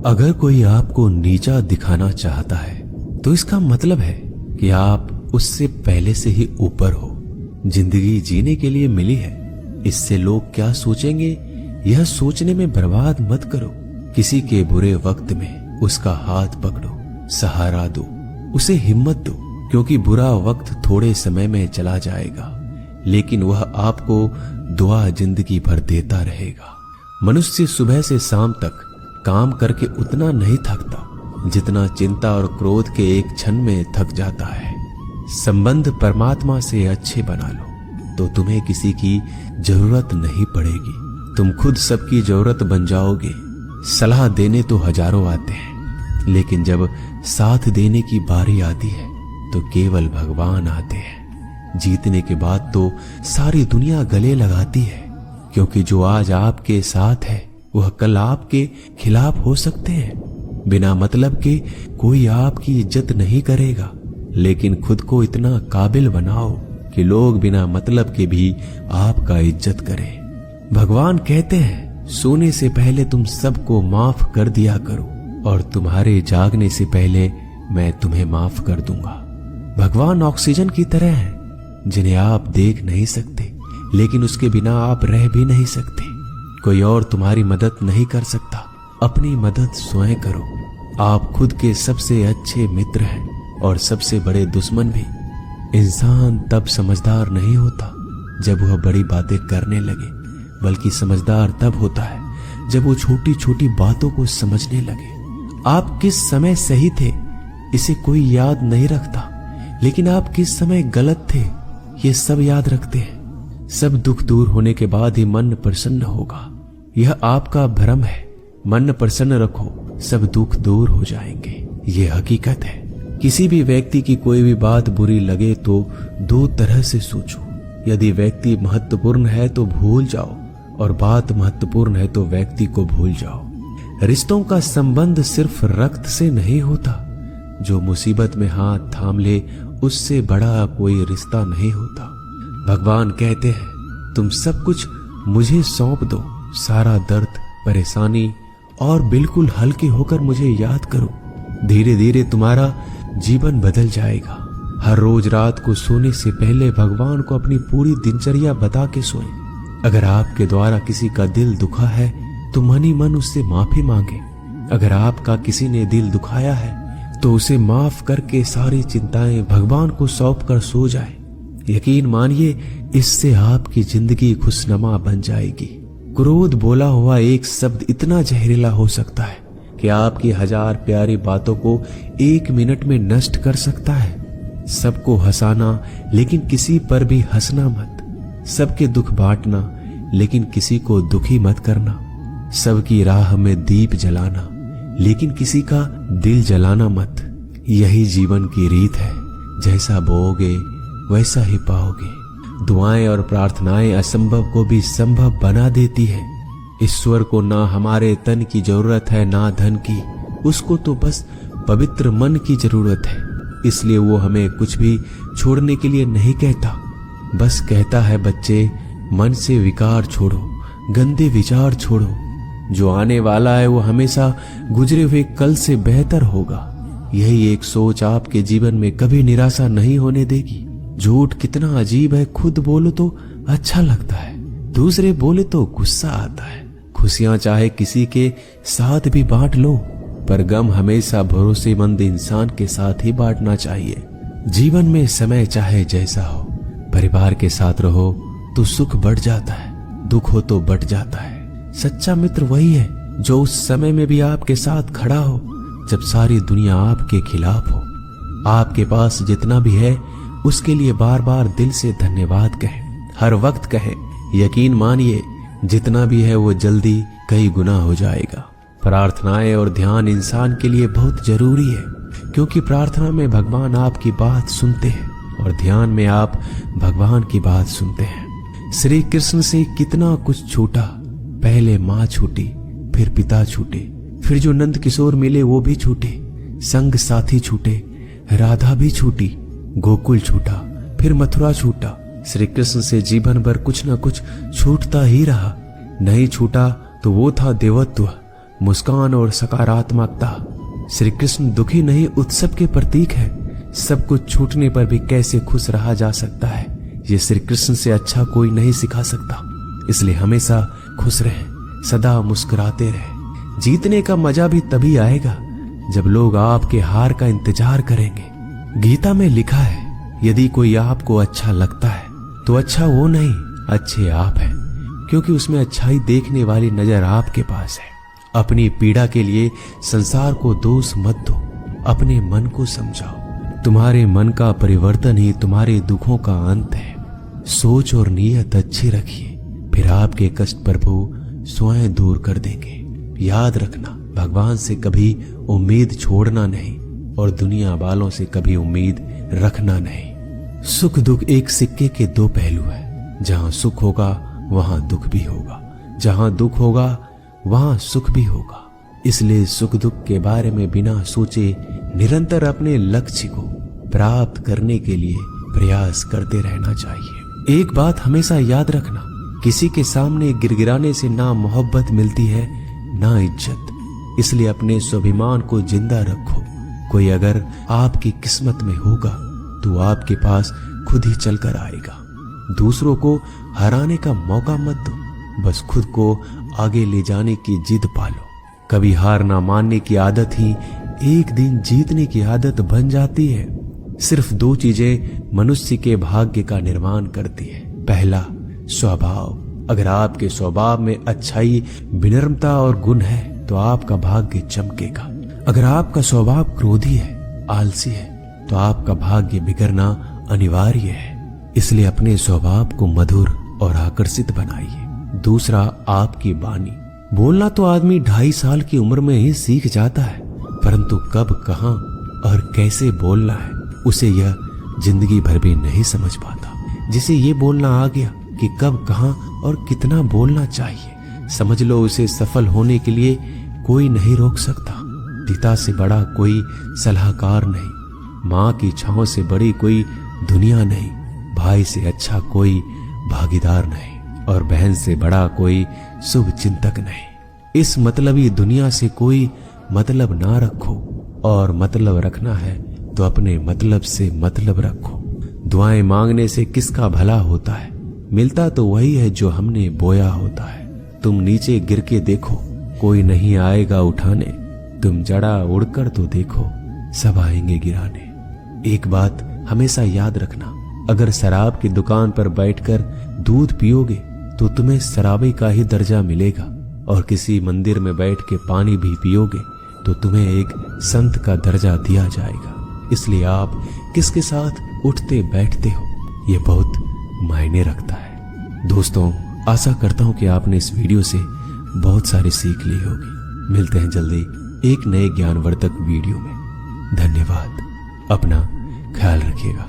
अगर कोई आपको नीचा दिखाना चाहता है तो इसका मतलब है कि आप उससे पहले से ही ऊपर हो। जिंदगी जीने के लिए मिली है, इससे लोग क्या सोचेंगे यह सोचने में बर्बाद मत करो। किसी के बुरे वक्त में उसका हाथ पकड़ो, सहारा दो, उसे हिम्मत दो, क्योंकि बुरा वक्त थोड़े समय में चला जाएगा लेकिन वह आपको दुआ जिंदगी भर देता रहेगा। मनुष्य सुबह से शाम तक काम करके उतना नहीं थकता जितना चिंता और क्रोध के एक क्षण में थक जाता है। संबंध परमात्मा से अच्छे बना लो तो तुम्हें किसी की जरूरत नहीं पड़ेगी, तुम खुद सबकी जरूरत बन जाओगे। सलाह देने तो हजारों आते हैं लेकिन जब साथ देने की बारी आती है तो केवल भगवान आते हैं। जीतने के बाद तो सारी दुनिया गले लगाती है, क्योंकि जो आज आपके साथ है वह कल आपके खिलाफ हो सकते हैं। बिना मतलब के कोई आपकी इज्जत नहीं करेगा, लेकिन खुद को इतना काबिल बनाओ कि लोग बिना मतलब के भी आपका इज्जत करें। भगवान कहते हैं सोने से पहले तुम सबको माफ कर दिया करो और तुम्हारे जागने से पहले मैं तुम्हें माफ कर दूंगा। भगवान ऑक्सीजन की तरह है जिन्हें आप देख नहीं सकते लेकिन उसके बिना आप रह भी नहीं सकते। कोई और तुम्हारी मदद नहीं कर सकता, अपनी मदद स्वयं करो। आप खुद के सबसे अच्छे मित्र हैं और सबसे बड़े दुश्मन भी। इंसान तब समझदार नहीं होता जब वह बड़ी बातें करने लगे, बल्कि समझदार तब होता है जब वो छोटी छोटी बातों को समझने लगे। आप किस समय सही थे इसे कोई याद नहीं रखता, लेकिन आप किस समय गलत थे ये सब याद रखते हैं। सब दुख दूर होने के बाद ही मन प्रसन्न होगा, यह आपका भ्रम है। मन प्रसन्न रखो, सब दुख दूर हो जाएंगे, ये हकीकत है। किसी भी व्यक्ति की कोई भी बात बुरी लगे तो दो तरह से सोचो। यदि व्यक्ति महत्वपूर्ण है तो भूल जाओ और बात महत्वपूर्ण है तो व्यक्ति को भूल जाओ। रिश्तों का संबंध सिर्फ रक्त से नहीं होता, जो मुसीबत में हाथ थाम ले उससे बड़ा कोई रिश्ता नहीं होता। भगवान कहते हैं तुम सब कुछ मुझे सौंप दो, सारा दर्द परेशानी, और बिल्कुल हल्के होकर मुझे याद करो। धीरे धीरे तुम्हारा जीवन बदल जाएगा। हर रोज रात को सोने से पहले भगवान को अपनी पूरी दिनचर्या बता के सोएं। अगर आपके द्वारा किसी का दिल दुखा है तो मन ही मन उससे माफी मांगे। अगर आपका किसी ने दिल दुखाया है तो उसे माफ करके सारी चिंताएं भगवान को सौंप कर सो जाए। यकीन मानिए इससे आपकी जिंदगी खुशनुमा बन जाएगी। क्रोध बोला हुआ एक शब्द इतना जहरीला हो सकता है कि आपकी हजार प्यारी बातों को एक मिनट में नष्ट कर सकता है। सबको हंसाना लेकिन किसी पर भी हंसना मत। सबके दुख बांटना लेकिन किसी को दुखी मत करना। सबकी राह में दीप जलाना लेकिन किसी का दिल जलाना मत। यही जीवन की रीत है, जैसा बोओगे वैसा ही पाओगे। दुआएं और प्रार्थनाएं असंभव को भी संभव बना देती है। ईश्वर को ना हमारे तन की जरूरत है ना धन की, उसको तो बस पवित्र मन की जरूरत है। इसलिए वो हमें कुछ भी छोड़ने के लिए नहीं कहता, बस कहता है बच्चे मन से विकार छोड़ो, गंदे विचार छोड़ो। जो आने वाला है वो हमेशा गुजरे हुए कल से बेहतर होगा। यही एक सोच आपके जीवन में कभी निराशा नहीं होने देगी। झूठ कितना अजीब है, खुद बोलो तो अच्छा लगता है, दूसरे बोले तो गुस्सा आता है। खुशियां चाहे किसी के साथ भी बांट लो, पर गम हमेशा भरोसेमंद इंसान के साथ ही बांटना चाहिए। जीवन में समय चाहे जैसा हो, परिवार के साथ रहो तो सुख बढ़ जाता है, दुख हो तो बढ़ जाता है। सच्चा मित्र वही है जो उस समय में भी आपके साथ खड़ा हो जब सारी दुनिया आपके खिलाफ हो। आपके पास जितना भी है उसके लिए बार बार दिल से धन्यवाद कहें, हर वक्त कहें। यकीन मानिए जितना भी है वो जल्दी कई गुना हो जाएगा। प्रार्थनाएं और ध्यान इंसान के लिए बहुत जरूरी है, क्योंकि प्रार्थना में भगवान आपकी बात सुनते हैं और ध्यान में आप भगवान की बात सुनते हैं। श्री कृष्ण से कितना कुछ छूटा, पहले माँ छूटी, फिर पिता छूटे, फिर जो नंद किशोर मिले वो भी छूटे, संग साथी छूटे, राधा भी छूटी, गोकुल छूटा, फिर मथुरा छूटा। श्री कृष्ण से जीवन भर कुछ न कुछ छूटता ही रहा। नहीं छूटा तो वो था देवत्व, मुस्कान और सकारात्मकता। श्री कृष्ण दुखी नहीं, उत्सव के प्रतीक है। सब कुछ छूटने पर भी कैसे खुश रहा जा सकता है, ये श्री कृष्ण से अच्छा कोई नहीं सिखा सकता। इसलिए हमेशा खुश रहें, सदा मुस्कुराते रहें। जीतने का मजा भी तभी आएगा जब लोग आपके हार का इंतजार करेंगे। गीता में लिखा है, यदि कोई आपको अच्छा लगता है तो अच्छा वो नहीं, अच्छे आप हैं, क्योंकि उसमें अच्छाई देखने वाली नजर आपके पास है। अपनी पीड़ा के लिए संसार को दोष मत दो, अपने मन को समझाओ। तुम्हारे मन का परिवर्तन ही तुम्हारे दुखों का अंत है। सोच और नीयत अच्छी रखिए, फिर आपके कष्ट प्रभु स्वयं दूर कर देंगे। याद रखना, भगवान से कभी उम्मीद छोड़ना नहीं और दुनिया वालों से कभी उम्मीद रखना नहीं। सुख दुख एक सिक्के के दो पहलू है। जहां सुख होगा वहां दुख भी होगा, जहां दुख होगा वहां सुख भी होगा। इसलिए सुख दुख के बारे में बिना सोचे निरंतर अपने लक्ष्य को प्राप्त करने के लिए प्रयास करते रहना चाहिए। एक बात हमेशा याद रखना, किसी के सामने गिड़गिड़ाने से ना मोहब्बत मिलती है ना इज्जत। इसलिए अपने स्वाभिमान को जिंदा रखो। कोई अगर आपकी किस्मत में होगा तो आपके पास खुद ही चलकर आएगा। दूसरों को हराने का मौका मत दो, बस खुद को आगे ले जाने की जिद पालो। कभी हार ना मानने की आदत ही एक दिन जीतने की आदत बन जाती है। सिर्फ दो चीजें मनुष्य के भाग्य का निर्माण करती है। पहला, स्वभाव। अगर आपके स्वभाव में अच्छाई, विनम्रता और गुण है तो आपका भाग्य चमकेगा। अगर आपका स्वभाव क्रोधी है, आलसी है, तो आपका भाग्य बिगड़ना अनिवार्य है। इसलिए अपने स्वभाव को मधुर और आकर्षित बनाइए। दूसरा, आपकी वाणी। बोलना तो आदमी 2.5 साल की उम्र में ही सीख जाता है, परंतु कब, कहां और कैसे बोलना है उसे यह जिंदगी भर भी नहीं समझ पाता। जिसे ये बोलना आ गया कि कब, कहां और कितना बोलना चाहिए, समझ लो उसे सफल होने के लिए कोई नहीं रोक सकता। पिता से बड़ा कोई सलाहकार नहीं, माँ की छांव से बड़ी कोई दुनिया नहीं, भाई से अच्छा कोई भागीदार नहीं और बहन से बड़ा कोई शुभ चिंतक नहीं। इस मतलबी दुनिया से कोई मतलब ना रखो, और मतलब रखना है तो अपने मतलब से मतलब रखो। दुआएं मांगने से किसका भला होता है, मिलता तो वही है जो हमने बोया होता है। तुम नीचे गिर के देखो, कोई नहीं आएगा उठाने। तुम जड़ा उड़कर तो देखो, सब आएंगे गिराने। एक बात हमेशा याद रखना, अगर शराब की दुकान पर बैठकर दूध पियोगे तो तुम्हें शराबी का ही दर्जा मिलेगा, और किसी मंदिर में बैठ के पानी भी पियोगे तो तुम्हें एक संत का दर्जा दिया जाएगा। इसलिए आप किसके साथ उठते बैठते हो ये बहुत मायने रखता है। दोस्तों, आशा करता हूं कि आपने इस वीडियो से बहुत सारी सीख ली होगी। मिलते हैं जल्दी एक नए ज्ञानवर्धक वीडियो में। धन्यवाद। अपना ख्याल रखिएगा।